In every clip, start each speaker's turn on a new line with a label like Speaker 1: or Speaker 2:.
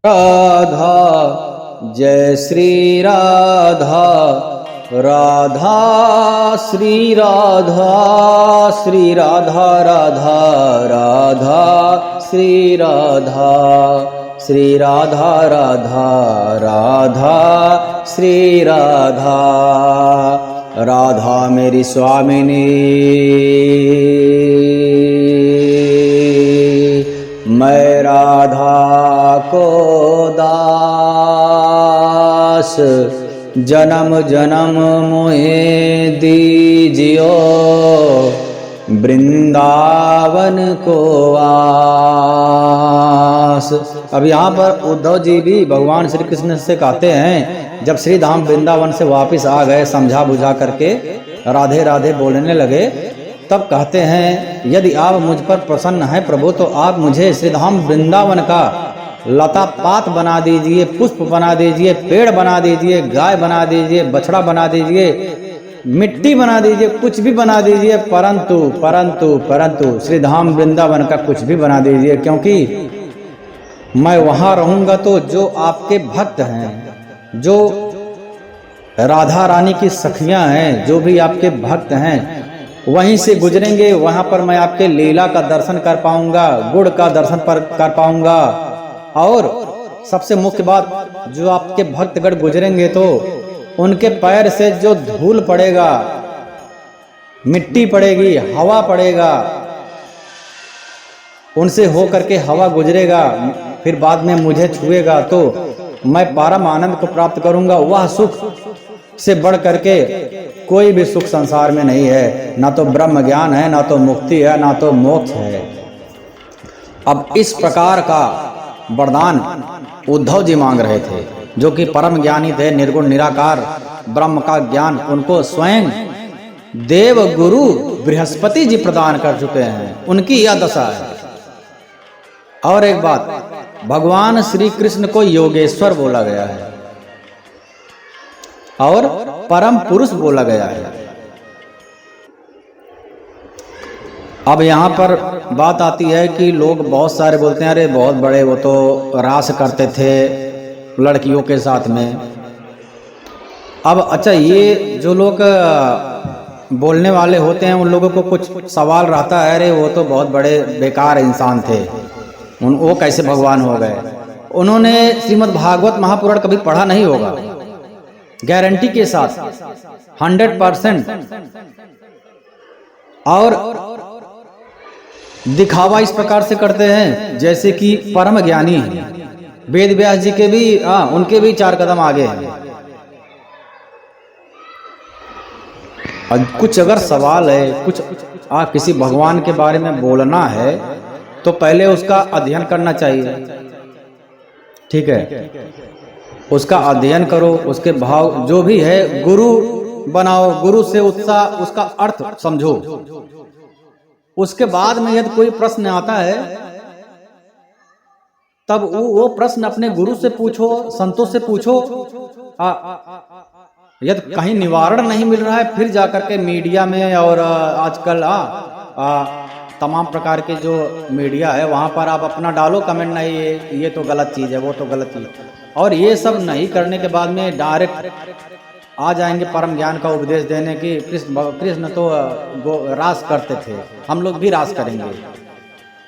Speaker 1: राधा जय श्री राधा, राधा श्री राधा, श्री राधा राधा, राधा श्री राधा, श्री राधा राधा, राधा श्री राधा। राधा मेरी स्वामिनी, मैं राधा को दास, जन्म जन्म मोहे दीजियो, वृंदावन को वास। अब यहाँ पर उद्धव जी भी भगवान श्री कृष्ण से कहते हैं, जब श्री धाम वृंदावन से वापस आ गए, समझा बुझा करके राधे राधे बोलने लगे, तब कहते हैं, यदि आप मुझ पर प्रसन्न हैं प्रभु, तो आप मुझे श्रीधाम वृंदावन का लता पात बना दीजिए, पुष्प बना दीजिए, पेड़ बना दीजिए, गाय बना दीजिए, बछड़ा बना दीजिए, मिट्टी बना दीजिए, कुछ भी बना दीजिए, परंतु परंतु परंतु श्रीधाम वृंदावन का कुछ भी बना दीजिए, क्योंकि मैं वहाँ रहूँगा तो जो आपके भक्त हैं, जो राधा रानी की सखियाँ हैं, जो भी आपके भक्त हैं, वहीं से गुजरेंगे, वहाँ पर मैं आपके लीला का दर्शन कर पाऊंगा, गुड़ का दर्शन कर पाऊंगा। और सबसे मुख्य बात, जो आपके भक्तगण गुजरेंगे तो उनके पैर से जो धूल पड़ेगा, मिट्टी पड़ेगी, हवा पड़ेगा, उनसे हो करके हवा गुजरेगा, फिर बाद में मुझे छुएगा, तो मैं परम आनंद को प्राप्त करूंगा। वह सुख से बढ़ करके कोई भी सुख संसार में नहीं है, ना तो ब्रह्म ज्ञान है, ना तो मुक्ति है, ना तो मोक्ष है। अब इस प्रकार का वरदान उद्धव जी मांग रहे थे, जो कि परम ज्ञानी थे, निर्गुण निराकार ब्रह्म का ज्ञान उनको स्वयं देव गुरु बृहस्पति जी प्रदान कर चुके हैं, उनकी यह दशा है। और एक बात, भगवान श्री कृष्ण को योगेश्वर बोला गया है और परम पुरुष बोला गया है। अब यहाँ पर बात आती है कि लोग बहुत सारे बोलते हैं, अरे बहुत बड़े वो तो रास करते थे लड़कियों के साथ में। अब अच्छा, ये जो लोग बोलने वाले होते हैं, उन लोगों को कुछ सवाल रहता है, अरे वो तो बहुत बड़े बेकार इंसान थे, वो कैसे भगवान हो गए? उन्होंने श्रीमद् भागवत महापुराण कभी पढ़ा नहीं होगा, गारंटी के साथ 100%। और दिखावा इस प्रकार से करते हैं जैसे कि परम ज्ञानी हैं। वेद व्यास जी के भी उनके भी 4 कदम आगे हैं। और कुछ अगर सवाल है, कुछ किसी भगवान के बारे में बोलना है, तो पहले उसका अध्ययन करना चाहिए, ठीक है? उसका अध्ययन करो, उसके भाव जो भी है गुरु बनाओ, गुरु से उसका अर्थ समझो। उसके बाद में यदि कोई प्रश्न आता है, तब वो प्रश्न अपने गुरु से पूछो, संतों से पूछो। यदि कहीं निवारण नहीं मिल रहा है, फिर जाकर के मीडिया में और आजकल तमाम प्रकार के जो मीडिया है, वहां पर आप अपना डालो कमेंट, नहीं ये तो गलत चीज है, वो तो गलत चीज। और ये सब नहीं करने के बाद में डायरेक्ट आ जाएंगे परम ज्ञान का उपदेश देने की। कृष्ण तो रास करते थे, हम लोग भी रास करेंगे।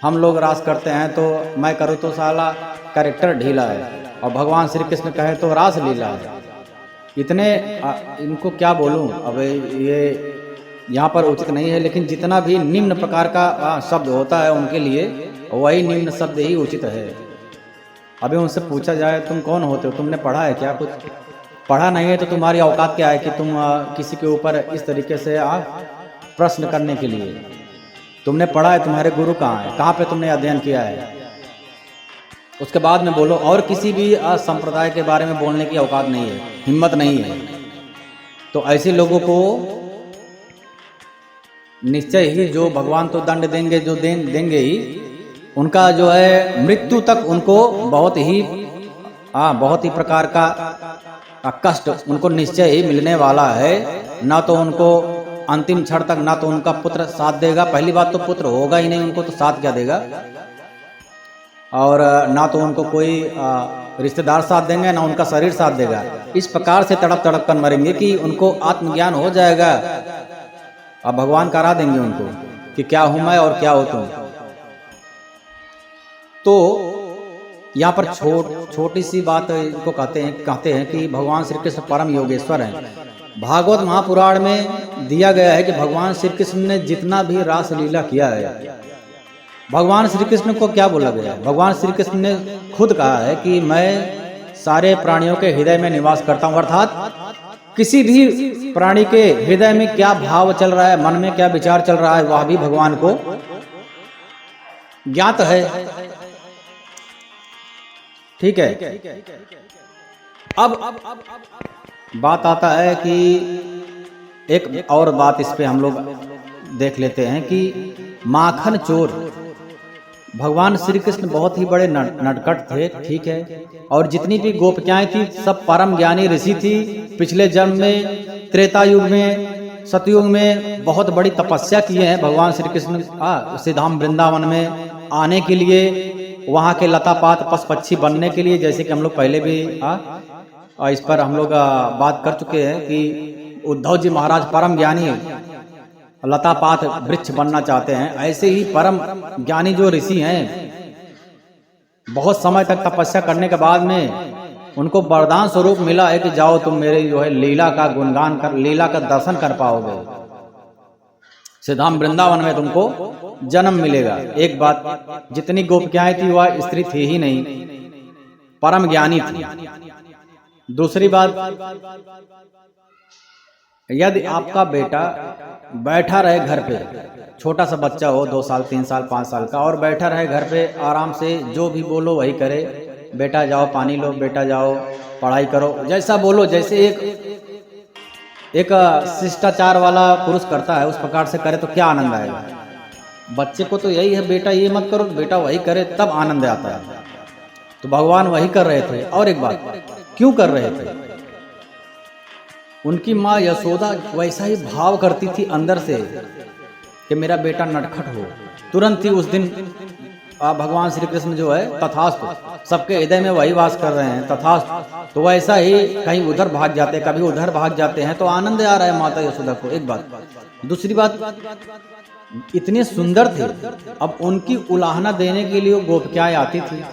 Speaker 1: हम लोग रास करते हैं तो मैं करूँ तो साला कैरेक्टर ढीला है, और भगवान श्री कृष्ण कहे तो रास लीला है। इतने इनको क्या बोलूँ, अब ये यहाँ पर उचित नहीं है, लेकिन जितना भी निम्न प्रकार का शब्द होता है उनके लिए, वही निम्न शब्द ही उचित है। अभी उनसे पूछा जाए, तुम कौन होते हो, तुमने पढ़ा है क्या? कुछ पढ़ा नहीं है तो तुम्हारी औकात क्या है कि तुम किसी के ऊपर इस तरीके से प्रश्न करने के लिए? तुमने पढ़ा है, तुम्हारे गुरु कहाँ है, कहाँ पे तुमने अध्ययन किया है? उसके बाद में बोलो। और किसी भी संप्रदाय के बारे में बोलने की औकात नहीं है, हिम्मत नहीं है। तो ऐसे लोगों को निश्चय ही जो भगवान तो दंड देंगे, जो देंगे ही, उनका जो है मृत्यु तक उनको बहुत ही प्रकार का कष्ट उनको निश्चय ही मिलने वाला है। ना तो उनको अंतिम क्षण तक, ना तो उनका पुत्र साथ देगा। पहली बात तो पुत्र होगा ही नहीं, उनको तो साथ क्या देगा? और ना तो उनको कोई रिश्तेदार साथ देंगे ना उनका शरीर साथ देगा। इस प्रकार से तड़प तड़प कर मरेंगे कि उनको आत्मज्ञान हो जाएगा। अब भगवान करा देंगे उनको कि क्या हूं मैं और क्या हो तुम। तो यहाँ पर छोटी सी बात इनको कहते हैं कि भगवान श्री कृष्ण परम योगेश्वर हैं। भागवत महापुराण में दिया गया है कि भगवान श्री कृष्ण ने जितना भी रास लीला किया है, भगवान श्री कृष्ण को क्या बोला गया है? भगवान श्री कृष्ण ने खुद कहा है कि मैं सारे प्राणियों के हृदय में निवास करता हूं, अर्थात किसी भी प्राणी के हृदय में क्या भाव चल रहा है, मन में क्या विचार चल रहा है, वह भी भगवान को ज्ञात है। ठीक है। अब बात आता है कि एक और बात इस पे हम लोग देख लेते हैं कि माखन चोर भगवान श्री कृष्ण बहुत ही बड़े नटखट थे। ठीक है। और जितनी भी गोपिकाएं थी सब परम ज्ञानी ऋषि थी। पिछले जन्म में त्रेता युग में सतयुग में बहुत बड़ी तपस्या किए हैं भगवान श्री कृष्ण श्रीधाम वृंदावन में आने के लिए, वहाँ के लता पात पशु पक्षी बनने के लिए, जैसे कि हम लोग पहले भी इस पर हम लोग बात कर चुके हैं कि उद्धव जी महाराज परम ज्ञानी लता पात वृक्ष बनना चाहते हैं। ऐसे ही परम ज्ञानी जो ऋषि हैं बहुत समय तक तपस्या करने के बाद में उनको वरदान स्वरूप मिला है कि जाओ तुम मेरे जो है लीला का गुणगान कर, लीला का दर्शन कर पाओगे, श्रीधाम वृंदावन में तुमको जन्म मिलेगा। एक बात, जितनी गोपिकाएं थी वह स्त्री थी ही नहीं, परम ज्ञानी थी। दूसरी बात, यदि आपका बेटा बैठा रहे घर पे, छोटा सा बच्चा हो 2 साल 3 साल 5 साल का, और बैठा रहे घर पे आराम से, जो भी बोलो वही करे, बेटा जाओ पानी लो, बेटा जाओ पढ़ाई करो, जैसा बोलो, जैसे एक शिष्टाचार वाला पुरुष करता है उस प्रकार से करे तो क्या आनंद आएगा। बच्चे को तो यही है, बेटा ये मत करो, बेटा वही करे, तब आनंद आता है। तो भगवान वही कर रहे थे। और एक बात, क्यों कर रहे थे? उनकी माँ यशोदा वैसा ही भाव करती थी अंदर से कि मेरा बेटा नटखट हो। तुरंत ही उस दिन भगवान श्री कृष्ण जो है तथास्तु, सबके हृदय में वही वास कर रहे हैं, तथास्तु। तो वैसा ही कहीं उधर भाग जाते, कभी उधर भाग जाते हैं, तो आनंद आ रहा है माता यशोदा को। एक बात। दूसरी बात, इतने सुंदर थे, अब उनकी उलाहना देने के लिए गोपिकाएं आती थी,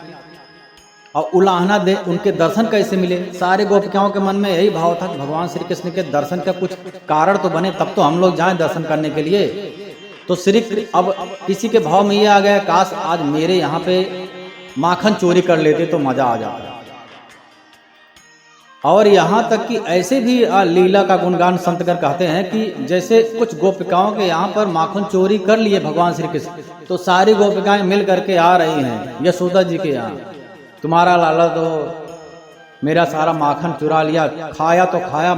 Speaker 1: और उलाहना दे, उनके दर्शन कैसे मिले? सारे गोपिकाओं के मन में यही भाव था कि भगवान श्री कृष्ण के दर्शन का कुछ कारण तो बने, तब तो हम लोग जाएं दर्शन करने के लिए। तो श्री अब किसी के भाव में ये आ गया, काश आज मेरे यहाँ पे माखन चोरी कर लेते तो मजा आ जाता। और यहाँ तक कि ऐसे भी लीला का गुणगान संतकर कहते हैं कि जैसे कुछ गोपिकाओं के यहाँ पर माखन चोरी कर लिए भगवान श्री कृष्ण, तो सारी गोपिकाएं मिल करके आ रही हैं यशोदा जी के यहाँ, तुम्हारा लाला तो मेरा सारा माखन चुरा लिया, खाया तो खाया,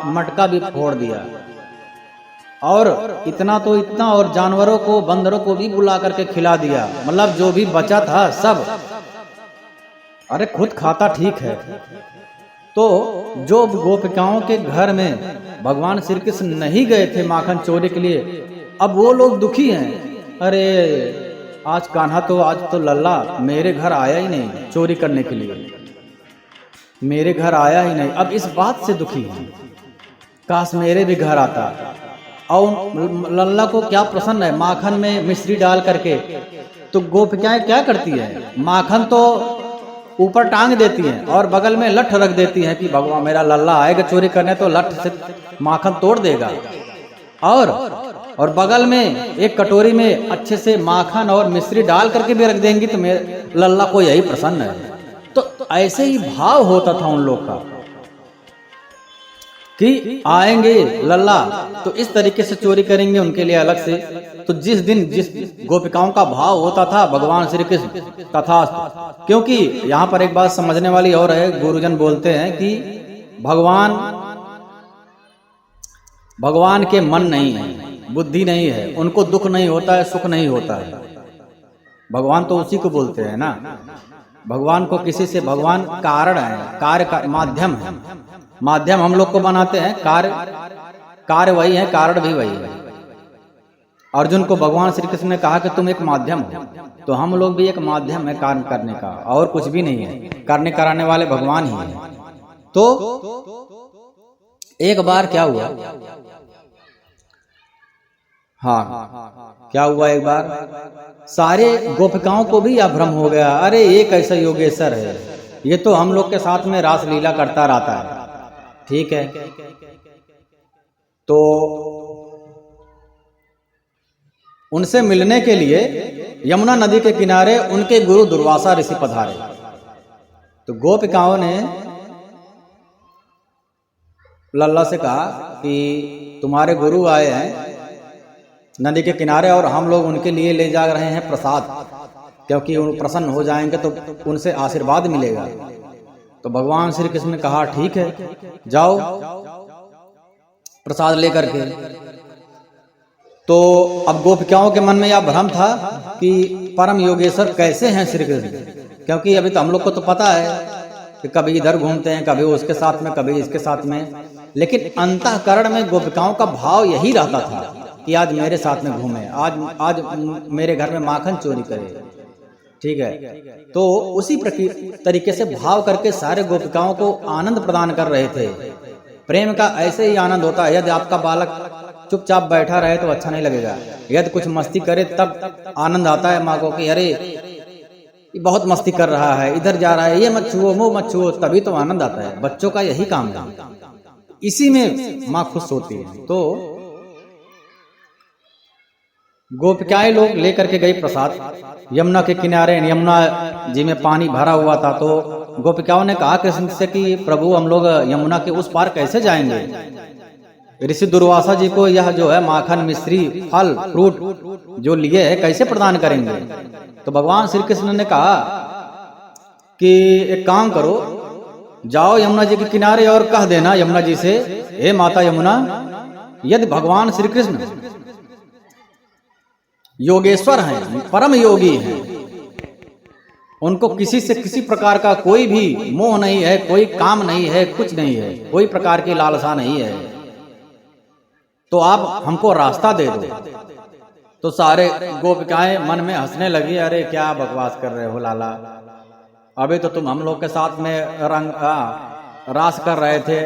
Speaker 1: मटका भी फोड़ दिया, और इतना तो इतना, और जानवरों को, बंदरों को भी बुला करके खिला दिया, मतलब जो भी बचा था सब। अरे खुद खाता ठीक है। तो जो गोपिकाओं के घर में भगवान श्री कृष्ण नहीं गए थे माखन चोरी के लिए, अब वो लोग दुखी हैं। अरे आज कान्हा तो, आज तो लल्ला मेरे घर आया ही नहीं चोरी करने के लिए, मेरे घर आया ही नहीं। अब इस बात से दुखी है, काश मेरे भी घर आता। और लल्ला को क्या प्रसन्न है, माखन में मिश्री डाल करके। तो गोपिकाएं क्या करती है, माखन तो ऊपर टांग देती हैं और बगल में लठ रख देती हैं कि भगवान मेरा लल्ला आएगा चोरी करने तो लठ से माखन तोड़ देगा। और बगल में एक कटोरी में अच्छे से माखन और मिश्री डाल करके भी रख देंगी तो मेरे लल्ला को यही प्रसन्न है। तो ऐसे ही भाव होता था उन लोग का कि आएंगे लल्ला तो इस तरीके से चोरी करेंगे उनके लिए अलग से। तो जिस दिन जिस गोपिकाओं का भाव होता था भगवान श्री कृष्ण तथास्तु। क्योंकि यहाँ पर एक बात समझने वाली और है, गुरुजन बोलते हैं कि भगवान के मन नहीं है, बुद्धि नहीं है, उनको दुख नहीं होता है, सुख नहीं होता है। भगवान तो उसी को बोलते हैं ना, भगवान को किसी से, भगवान कारण है, कार्य का माध्यम है, माध्यम हम लोग को बनाते हैं, कार्य वही है, कारण भी वही है। अर्जुन को भगवान श्री कृष्ण ने कहा कि तुम एक माध्यम हो, तो हम लोग भी एक माध्यम है कार्य करने का, और कुछ भी नहीं है, करने कराने वाले भगवान ही हैं। तो एक बार क्या हुआ, हाँ क्या हुआ, एक बार सारे गोपिकाओं को भी यह भ्रम हो गया, अरे ये कैसा योगेश्वर है, ये तो हम लोग के साथ में रास लीला करता रहता है। ठीक है, तो उनसे मिलने के लिए यमुना नदी के किनारे उनके गुरु दुर्वासा ऋषि पधारे। तो गोपिकाओं ने लल्ला से कहा कि तुम्हारे गुरु आए हैं नदी के किनारे और हम लोग उनके लिए ले जा रहे हैं प्रसाद, क्योंकि वो प्रसन्न हो जाएंगे तो उनसे आशीर्वाद मिलेगा। तो भगवान श्री कृष्ण ने कहा ठीक है, जाओ प्रसाद लेकर के। तो अब गोपिकाओं के मन में यह भ्रम था कि परम योगेश्वर कैसे हैं श्री कृष्ण, क्योंकि अभी तो हम लोग को तो पता है कि कभी इधर घूमते हैं, कभी उसके साथ में, कभी इसके साथ में, लेकिन अंतःकरण में गोपिकाओं का भाव यही रहता था कि आज मेरे साथ में घूमे, आज मेरे घर में माखन चोरी करे। ठीक है, तो उसी तरीके से भाव करके सारे गोपिकाओं को आनंद प्रदान कर रहे थे। प्रेम का ऐसे ही आनंद होता है, यदि आपका बालक चुपचाप बैठा रहे तो अच्छा नहीं लगेगा, यदि कुछ मस्ती करे तब आनंद आता है माँ को कि अरे ये बहुत मस्ती कर रहा है, इधर जा रहा है, ये मत छुओ, वो मत छुओ, तभी तो आनंद आता है। बच्चों का यही काम है, इसी में माँ खुश होती है। तो गोपिकाएं लोग लेकर के गई प्रसाद यमुना के किनारे, यमुना जी में पानी भरा हुआ था। तो गोपिकाओं ने कहा कृष्ण से कि प्रभु हम लोग यमुना के उस पार कैसे जाएंगे, ऋषि दुर्वासा जी को यह जो है माखन मिश्री फल फ्रूट जो लिए है कैसे प्रदान करेंगे। तो भगवान श्री कृष्ण ने कहा कि एक काम करो, जाओ यमुना जी के किनारे और कह देना यमुना जी से, हे माता यमुना, यदि भगवान श्री कृष्ण योगेश्वर हैं, परम योगी हैं, उनको किसी से किसी प्रकार का कोई भी मोह नहीं है, कोई काम नहीं है, कुछ नहीं है, कोई प्रकार की लालसा नहीं है, तो आप हमको रास्ता दे दो। तो सारे गोपिकाएं मन में हंसने लगी, अरे क्या बकवास कर रहे हो लाला, अभी तो तुम हम लोग के साथ में रास कर रहे थे,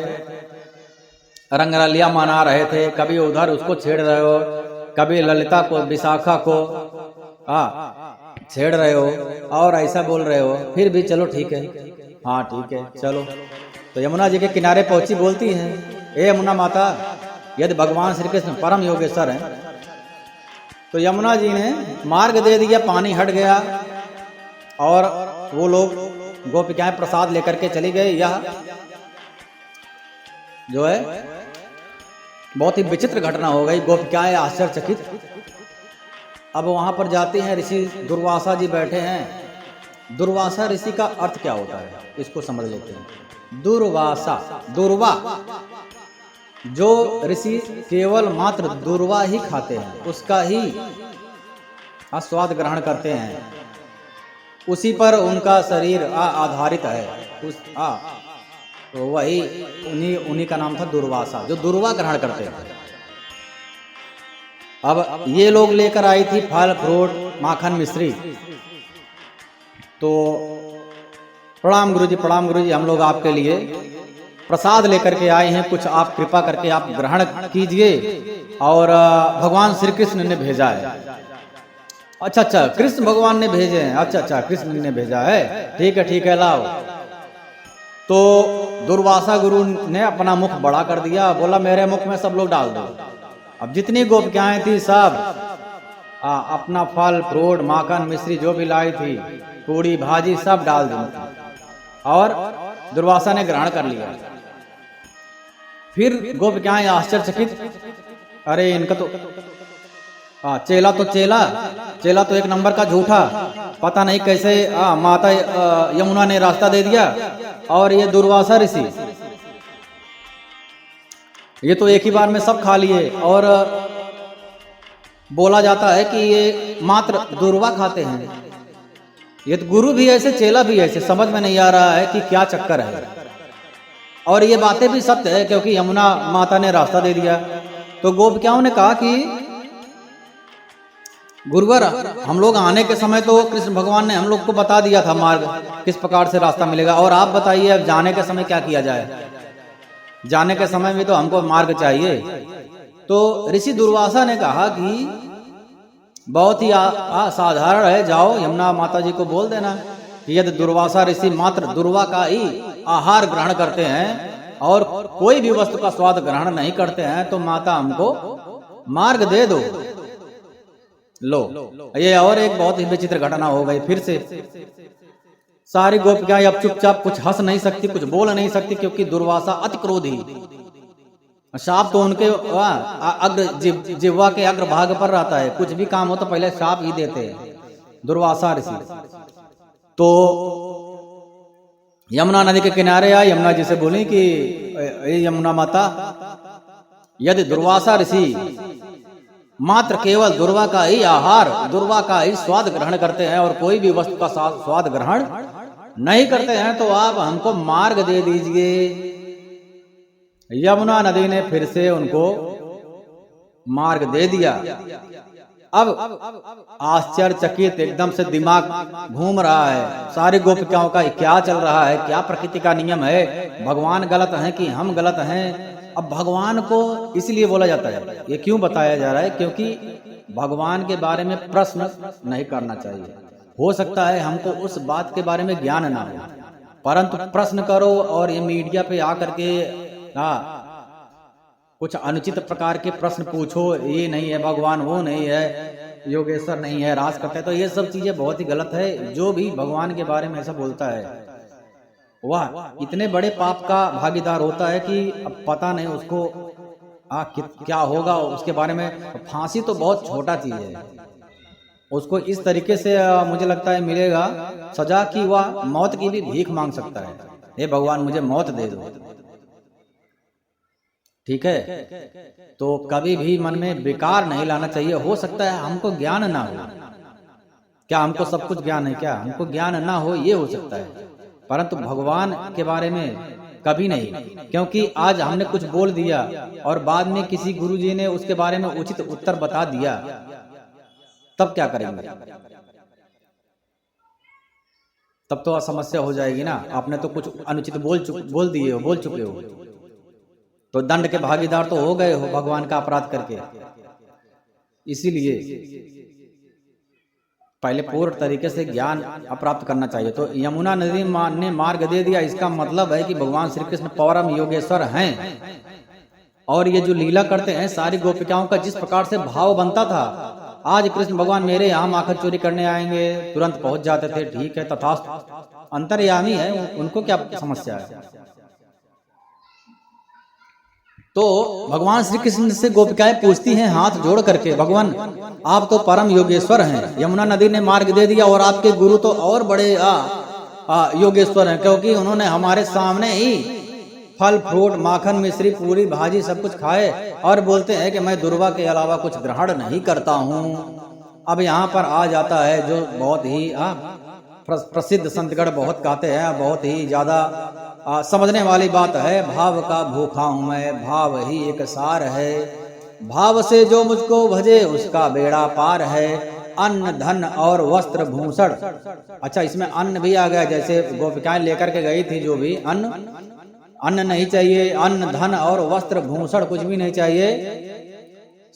Speaker 1: रंगरलिया मना रहे थे, कभी उधर उसको छेड़ रहे हो, कभी ललिता को विशाखा को छेड़ रहे हो और ऐसा बोल रहे हो, फिर भी चलो ठीक है, हाँ ठीक है चलो। तो यमुना जी के किनारे पहुंची, बोलती हैं, हे यमुना माता, यदि भगवान श्री कृष्ण परम योगेश्वर हैं, तो यमुना जी ने मार्ग दे दिया, पानी हट गया और वो लोग गोपिकाएं प्रसाद लेकर के चली गई। यह जो है बहुत ही विचित्र घटना हो गई, गोपिकाएं आश्चर्यचकित। अब वहां पर जाते हैं, ऋषि दुर्वासा जी बैठे हैं। दुर्वासा ऋषि का अर्थ क्या होता है इसको समझ लेते हैं। दुर्वासा, दुर्वा, जो ऋषि केवल मात्र दुर्वा ही खाते हैं, उसका ही स्वाद ग्रहण करते हैं, उसी पर उनका शरीर आधारित है। तो वही उन्हीं का नाम था दुर्वासा, जो दुर्वा ग्रहण करते थे। अब ये लोग लेकर आई थी फल फ्रूट माखन मिश्री। तो प्रणाम गुरुजी, प्रणाम गुरुजी, हम लोग आपके लिए प्रसाद लेकर के आए हैं, कुछ आप कृपा करके आप ग्रहण कीजिए, और भगवान श्री कृष्ण ने भेजा है। अच्छा अच्छा, कृष्ण भगवान ने भेजे हैं, अच्छा अच्छा कृष्ण ने भेजा है, ठीक है लाओ। तो दुर्वासा गुरु ने अपना मुख बड़ा कर दिया, बोला मेरे मुख में सब लोग डाल दो। अब जितनी गोपिकाएं थी सब अपना फल फ्रूट माखन मिश्री जो भी लाई थी, पूड़ी भाजी सब डाल दी, और दुर्वासा ने ग्रहण कर लिया। फिर गोपिकाएं आश्चर्यचकित, अरे इनका तो चेला तो एक नंबर का झूठा, पता नहीं कैसे माता यमुना ने रास्ता दे दिया, और ये दुर्वासा ऋषि ये तो एक ही बार में सब खा लिए, और बोला जाता है कि ये मात्र दुर्वा खाते हैं। ये तो गुरु भी ऐसे चेला भी ऐसे, समझ में नहीं आ रहा है कि क्या चक्कर है। और ये बातें भी सत्य है, क्योंकि यमुना माता ने रास्ता दे दिया। तो गोपिकाओं ने कहा कि गुरुवर, हम लोग आने के समय तो कृष्ण भगवान ने हम लोग को बता दिया था मार्ग, किस प्रकार से रास्ता मिलेगा। और आप बताइए अब जाने के समय क्या किया जाए? जाने के समय में तो हमको मार्ग चाहिए। तो ऋषि दुर्वासा ने कहा कि बहुत ही साधारण है, जाओ यमुना माता जी को बोल देना कि यदि दुर्वासा ऋषि मात्र दुर्वा का ही आहार ग्रहण करते हैं और कोई भी वस्तु का स्वाद ग्रहण नहीं करते हैं तो माता हमको मार्ग दे दो। लो, ये और एक बहुत ही विचित्र घटना हो गई फिर से। सारी गोपिकाएं अब चुपचाप, कुछ हंस नहीं सकती, कुछ बोल नहीं सकती, क्योंकि दुर्वासा अति क्रोधी। शाप तो उनके जिह्वा के अग्रभाग पर रहता है, कुछ भी काम हो तो पहले शाप ही देते हैं दुर्वासा ऋषि। तो यमुना नदी के किनारे आए, यमुना जी से बोली कि यमुना माता, यदि दुर्वासा ऋषि मात्र केवल दुर्वा का ही आहार, दुर्वा का ही स्वाद ग्रहण करते हैं और कोई भी वस्तु का स्वाद ग्रहण नहीं करते हैं तो आप हमको मार्ग दे दीजिए। यमुना नदी ने फिर से उनको मार्ग दे दिया। अब आश्चर्यचकित एकदम से दिमाग घूम रहा है सारी गोपिकाओं का, क्या चल रहा है, क्या प्रकृति का नियम है, भगवान गलत हैं कि हम गलत हैं। अब भगवान को इसलिए बोला जाता है, ये क्यों बताया जा रहा है, क्योंकि भगवान के बारे में प्रश्न नहीं करना चाहिए। हो सकता है हमको उस बात के बारे में ज्ञान ना हो, परंतु प्रश्न करो। और ये मीडिया पे आकर के कुछ अनुचित प्रकार के प्रश्न पूछो, ये नहीं है भगवान, वो नहीं है योगेश्वर, नहीं है राज करता है, तो ये सब चीजें बहुत ही गलत है। जो भी भगवान के बारे में ऐसा बोलता है वह इतने बड़े पाप का भागीदार होता है कि अब पता नहीं उसको क्या होगा उसके बारे में। फांसी तो बहुत छोटा चीज है, उसको इस तरीके से मुझे लगता है मिलेगा सजा कि वह मौत की भी भीख मांग सकता है, हे भगवान मुझे मौत दे दो। ठीक है, तो कभी भी मन में विकार नहीं लाना चाहिए। हो सकता है हमको ज्ञान ना हो, क्या हमको सब कुछ ज्ञान है, क्या हमको ज्ञान ना हो, ये हो सकता है, परंतु भगवान के बारे में कभी नहीं। क्योंकि आज हमने कुछ बोल दिया और बाद में किसी गुरुजी ने उसके बारे में उचित उत्तर बता दिया, तब क्या करेंगे? तब तो समस्या हो जाएगी ना। आपने तो कुछ अनुचित बोल चुके हो, तो दंड के भागीदार तो हो गए हो भगवान का अपराध करके। इसीलिए पहले पूर्ण तरीके से ज्ञान प्राप्त करना चाहिए। तो यमुना नदी ने मार्ग दे दिया, इसका मतलब है कि भगवान श्री कृष्ण परम योगेश्वर हैं। और ये जो लीला करते हैं सारी गोपिकाओं का जिस प्रकार से भाव बनता था, आज कृष्ण भगवान मेरे यहाँ माखन चोरी करने आएंगे तुरंत पहुंच जाते थे, ठीक है तथास्तु, अंतर्यामी है, उनको क्या समस्या है। तो भगवान श्री कृष्ण से गोपिकाएं पूछती हैं हाथ जोड़ करके, भगवान आप तो परम योगेश्वर हैं, यमुना नदी ने मार्ग दे दिया और आपके गुरु तो और बड़े योगेश्वर हैं, क्योंकि उन्होंने हमारे सामने ही फल फ्रूट माखन मिश्री पूरी भाजी सब कुछ खाए और बोलते हैं कि मैं दुर्वा के अलावा कुछ ग्रहण नहीं करता हूँ। अब यहाँ पर आ जाता है जो बहुत ही प्रसिद्ध संतगण बहुत कहते हैं, बहुत ही ज्यादा समझने वाली बात है, भाव का भूखा हूं मैं, भाव ही एक सार है, भाव से जो मुझको भजे उसका बेड़ा पार है, अन्न धन और वस्त्र भूषण। अच्छा, इसमें अन्न भी आ गया, जैसे गोपिकाएं लेकर के गई थी जो भी अन्न नहीं चाहिए, अन्न धन और वस्त्र भूषण कुछ भी नहीं चाहिए,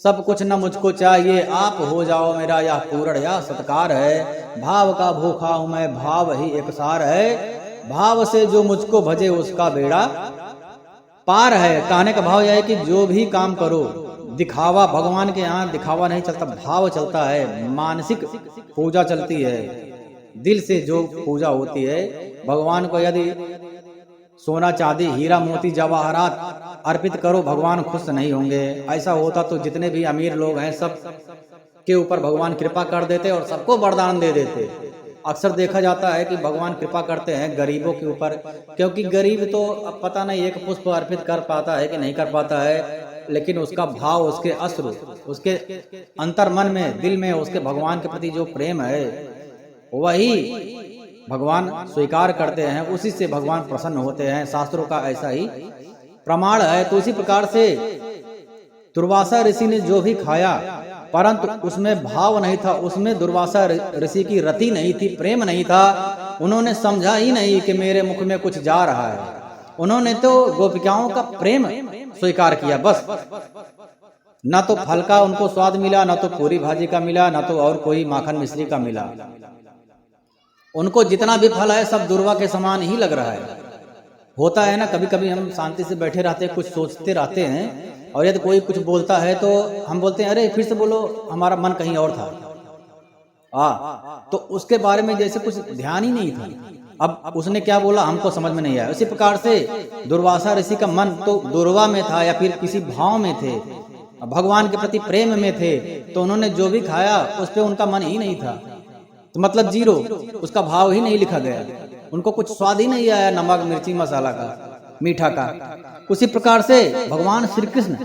Speaker 1: सब कुछ न मुझको चाहिए, आप हो जाओ मेरा यह पूर्ण या सत्कार है, भाव का भूखा हूं मैं, भाव ही एक सार है, भाव से जो मुझको भजे उसका बेड़ा पार है। कहने का भाव यह है कि जो भी काम करो, दिखावा भगवान के यहाँ दिखावा नहीं चलता, भाव चलता है, मानसिक पूजा चलती है, दिल से जो पूजा होती है भगवान को। यदि सोना चांदी हीरा मोती जवाहरात अर्पित करो, भगवान खुश नहीं होंगे। ऐसा होता तो जितने भी अमीर लोग हैं सब के ऊपर भगवान कृपा कर देते और सबको वरदान दे देते। अक्सर देखा जाता है कि भगवान कृपा करते हैं गरीबों के ऊपर, क्योंकि गरीब तो अब पता नहीं एक पुष्प अर्पित कर पाता है कि नहीं कर पाता है, लेकिन उसका भाव, उसके अश्रु, उसके अंतर मन में, दिल में उसके भगवान के प्रति जो प्रेम है वही भगवान स्वीकार करते हैं, उसी से भगवान प्रसन्न होते हैं। शास्त्रों का ऐसा ही प्रमाण है। तो इसी प्रकार से दुर्वासा ऋषि ने जो भी खाया, परंतु उसमें भाव नहीं था, उसमें दुर्वासा ऋषि की रति नहीं थी, प्रेम नहीं था। उन्होंने समझा ही नहीं कि मेरे मुख में कुछ जा रहा है। उन्होंने तो गोपिकाओं का प्रेम स्वीकार किया बस। न तो फल का उनको स्वाद मिला, न तो पूरी भाजी का मिला, न तो और कोई माखन मिश्री का मिला। उनको जितना भी फल है सब दुर्वा के समान ही लग रहा है। होता है ना, कभी कभी हम शांति से बैठे रहते हैं, कुछ सोचते रहते हैं, और यदि कोई कुछ बोलता है तो हम बोलते हैं अरे फिर से बोलो, हमारा मन कहीं और था। तो उसके बारे में जैसे कुछ ध्यान ही नहीं था। अब उसने क्या बोला हमको समझ में नहीं आया। उसी प्रकार से दुर्वासा ऋषि का मन तो दुर्वा में था या फिर किसी भाव में थे, भगवान के प्रति प्रेम में थे, तो उन्होंने जो भी खाया उस पर उनका मन ही नहीं था। तो मतलब जीरो, उसका भाव ही नहीं लिखा गया। उनको कुछ स्वाद ही नहीं आया नमक मिर्ची मसाला का, मीठा का। उसी प्रकार से भगवान श्री कृष्ण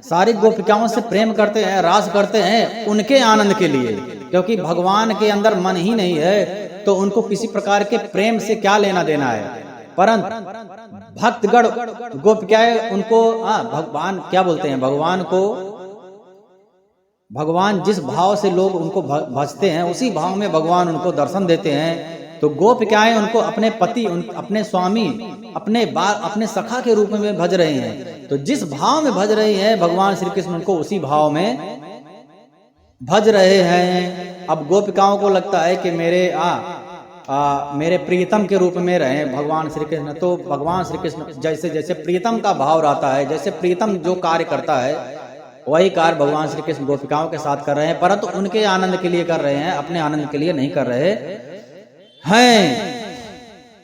Speaker 1: सारी गोपिकाओं से प्रेम करते हैं, रास करते हैं उनके आनंद के लिए, क्योंकि भगवान के अंदर मन ही नहीं है तो उनको किसी प्रकार के प्रेम से क्या लेना देना है। परंतु भक्तगण गोपिकाएं उनको भगवान क्या बोलते हैं, भगवान को, भगवान जिस भाव से लोग उनको भजते हैं उसी भाव में भगवान उनको दर्शन देते हैं। तो गोपिकाएं उनको अपने पति, अपने स्वामी, अपने सखा के रूप में भज रहे हैं। तो जिस भाव में भज रहे हैं भगवान श्री कृष्ण उनको उसी भाव में भज रहे हैं। अब गोपिकाओं को लगता है कि मेरे प्रियतम के रूप में रहे भगवान श्री कृष्ण। तो भगवान श्री कृष्ण जैसे जैसे प्रियतम का भाव रहता है, जैसे प्रियतम जो कार्य करता है वही कार्य भगवान श्री कृष्ण गोपिकाओं के साथ कर रहे हैं, परंतु उनके आनंद के लिए कर रहे हैं, अपने आनंद के लिए नहीं कर रहे हैं।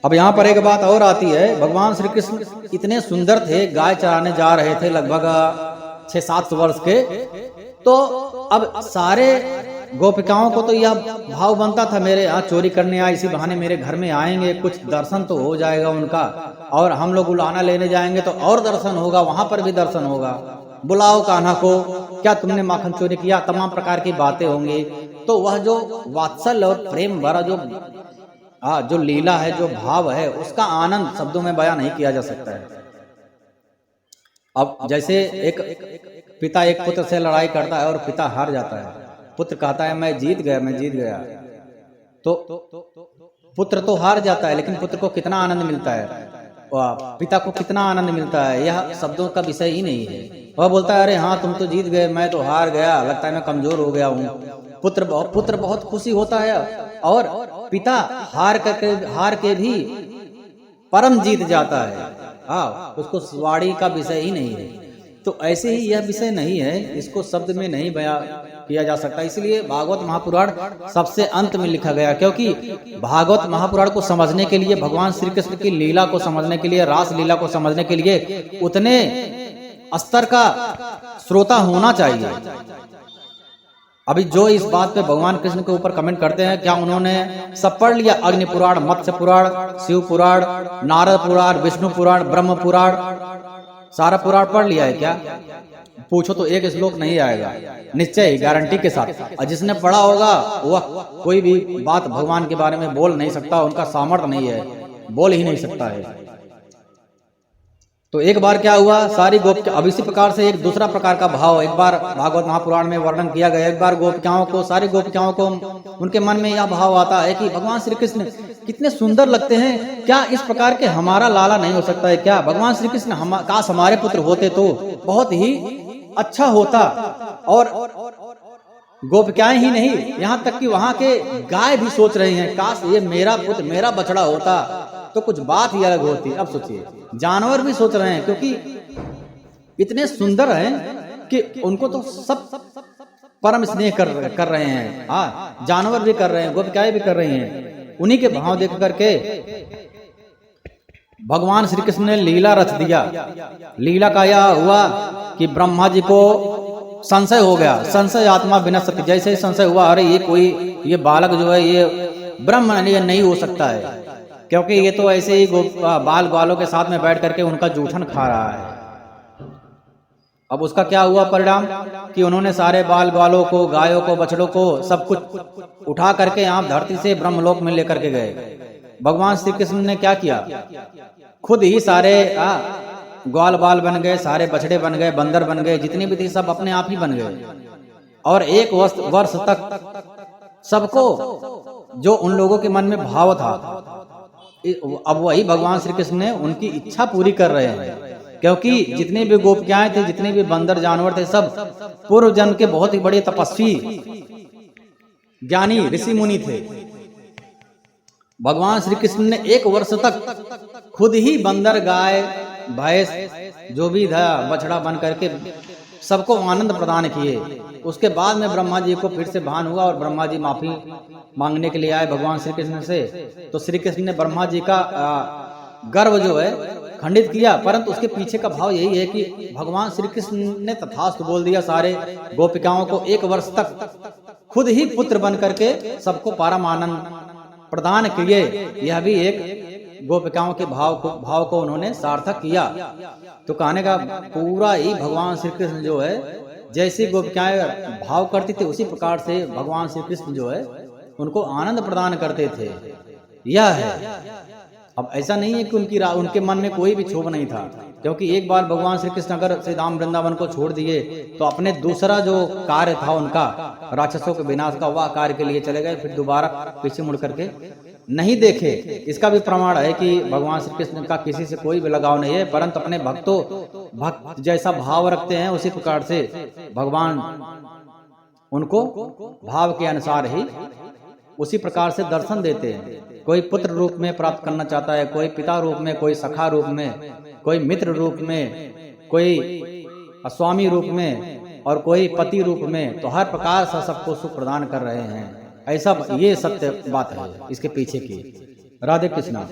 Speaker 1: अब यहाँ पर एक बात और आती है, भगवान श्री कृष्ण इतने सुंदर थे, गाय चराने जा रहे थे लगभग 6-7 वर्ष के। तो अब सारे गोपिकाओं को तो यह भाव बनता था मेरे यहाँ चोरी करने आए, इसी बहाने मेरे घर में आएंगे, कुछ दर्शन तो हो जाएगा उनका, और हम लोग उलाना लेने जाएंगे तो और दर्शन होगा, वहां पर भी दर्शन होगा। बुलाओ कान्हा को, क्या तुमने माखन चोरी किया, तमाम प्रकार की बातें होंगी। तो वह जो वात्सल्य और प्रेम भरा जो लीला है, जो भाव है, उसका आनंद शब्दों में बयां नहीं किया जा सकता है। अब जैसे एक पिता एक पुत्र से लड़ाई करता है और पिता हार जाता है, पुत्र कहता है मैं जीत गया, तो पुत्र तो हार जाता है, लेकिन पुत्र को कितना आनंद मिलता है, पिता को कितना आनंद मिलता है, यह शब्दों का विषय ही नहीं है। वह बोलता है अरे हाँ तुम तो जीत गए, मैं तो हार गया, लगता है मैं कमजोर हो गया हूँ। पुत्र बहुत खुशी होता है, और पिता हार के भी परम जीत जाता है। उसको स्वाड़ी का विषय ही नहीं है। तो ऐसे ही यह विषय नहीं है, इसको शब्द में नहीं बयां किया जा सकता। इसलिए भागवत महापुराण सबसे अंत में लिखा गया, क्योंकि भागवत महापुराण को समझने के लिए, भगवान श्री कृष्ण की लीला को समझने के लिए, रास लीला को समझने के लिए उतने स्तर का श्रोता होना चाहिए। अभी जो इस बात पे भगवान कृष्ण के ऊपर कमेंट करते हैं, क्या उन्होंने सब पढ़ लिया? अग्नि पुराण, मत्स्य पुराण, शिव पुराण, नारद पुराण, विष्णु पुराण, ब्रह्म पुराण, सारा पुराण पढ़ लिया है क्या? पूछो तो एक श्लोक नहीं आएगा, निश्चय ही, गारंटी के साथ। और जिसने पढ़ा होगा वह कोई भी बात भगवान के बारे में बोल नहीं सकता, उनका सामर्थ्य नहीं है, बोल ही नहीं सकता है। तो एक बार क्या हुआ, सारी गोपिका, अब इसी प्रकार से एक दूसरा प्रकार का भाव एक बार भागवत महापुराण में वर्णन किया गया। एक बार गोपिकाओं को, सारी गोपिकाओं को उनके मन में यह भाव आता है कि भगवान श्री कृष्ण कितने सुंदर लगते हैं, क्या इस प्रकार के हमारा लाला नहीं हो सकता है क्या? भगवान श्री कृष्ण काश हमारे पुत्र होते तो बहुत ही अच्छा होता। और गोपिकाएं ही नहीं, यहाँ तक कि वहां के गाय भी सोच रहे हैं काश ये मेरा पुत्र, मेरा बछड़ा होता तो कुछ बात ही अलग होती। अब सोचिए, जानवर भी सोच रहे हैं, क्योंकि इतने सुंदर हैं कि उनको तो सब परम स्नेह कर रहे हैं। जानवर भी कर रहे हैं, गोपिकाएं भी कर रही हैं। उन्हीं के भाव देख करके भगवान श्री कृष्ण ने लीला रच दिया। लीला का यह हुआ कि ब्रह्मा जी को संशय हो गया, संशय आत्मा विनश्यति। जैसे ही संशय हुआ, अरे ये बालक जो है ये ब्रह्म नहीं हो सकता है, क्योंकि ये तो ऐसे ही बाल ग्वालों के साथ में बैठ करके उनका जूठन खा रहा है। अब उसका क्या हुआ परिणाम कि उन्होंने सारे बाल ग्वालों को, गायों को, बछड़ों को, सब कुछ उठा करके आप धरती से ब्रह्मलोक में लेकर के गए। भगवान श्री कृष्ण ने क्या किया, खुद ही सारे ग्वाल बाल बन गए, सारे बछड़े बन गए, बंदर बन गए, जितने भी थे सब अपने आप ही बन गए। और एक वर्ष तक सबको जो उन लोगों के मन में भाव था, अब वही भगवान श्री कृष्ण ने उनकी इच्छा पूरी कर रहे हैं। क्योंकि जितने भी गोपियाएं थे, जितने भी बंदर जानवर थे, सब पूर्व जन्म के बहुत ही बड़े तपस्वी ज्ञानी ऋषि मुनि थे। भगवान श्री कृष्ण ने एक वर्ष तक खुद ही बंदर, गाय, भैंस जो भी था बछड़ा बन करके सबको आनंद प्रदान किए। उसके बाद में ब्रह्मा जी को फिर से भान हुआ और ब्रह्मा जी माफी मांगने के लिए आए भगवान श्री कृष्ण से। तो श्री कृष्ण ने ब्रह्मा जी का गर्व जो है खंडित किया, परंतु उसके पीछे का भाव यही है कि भगवान श्री कृष्ण ने तथास्तु बोल दिया। सारे गोपिकाओं को एक वर्ष तक खुद ही पुत्र बन करके सबको परम आनंद प्रदान किए। यह भी एक गोपिकाओं के भाव को उन्होंने सार्थक किया। तो कहने का पूरा ही भगवान श्री कृष्ण जो है जैसी गोपिकाएं भाव करती थी, उसी प्रकार से भगवान श्री कृष्ण जो है उनको आनंद प्रदान करते थे। यह है। अब ऐसा नहीं है कि उनके मन में कोई भी क्षोभ नहीं था, क्योंकि एक बार भगवान श्री कृष्ण अगर श्री धाम वृंदावन को छोड़ दिए तो अपने दूसरा जो कार्य था उनका राक्षसों के विनाश का, वह कार्य के लिए चले गए, फिर दोबारा पीछे मुड़ करके नहीं देखे। इसका भी प्रमाण है कि भगवान श्री कृष्ण का किसी से कोई भी लगाव नहीं है, परंतु अपने भक्त जैसा भाव रखते हैं उसी प्रकार से भगवान उनको भाव के अनुसार ही उसी प्रकार से दर्शन देते हैं। कोई पुत्र रूप में प्राप्त करना चाहता है, कोई पिता रूप में, कोई सखा रूप में, कोई मित्र रूप में, कोई स्वामी रूप में और कोई पति रूप में। तो हर प्रकार से सबको सुख प्रदान कर रहे हैं। ऐसा ये सत्य बात है इसके पीछे की। राधे कृष्णा।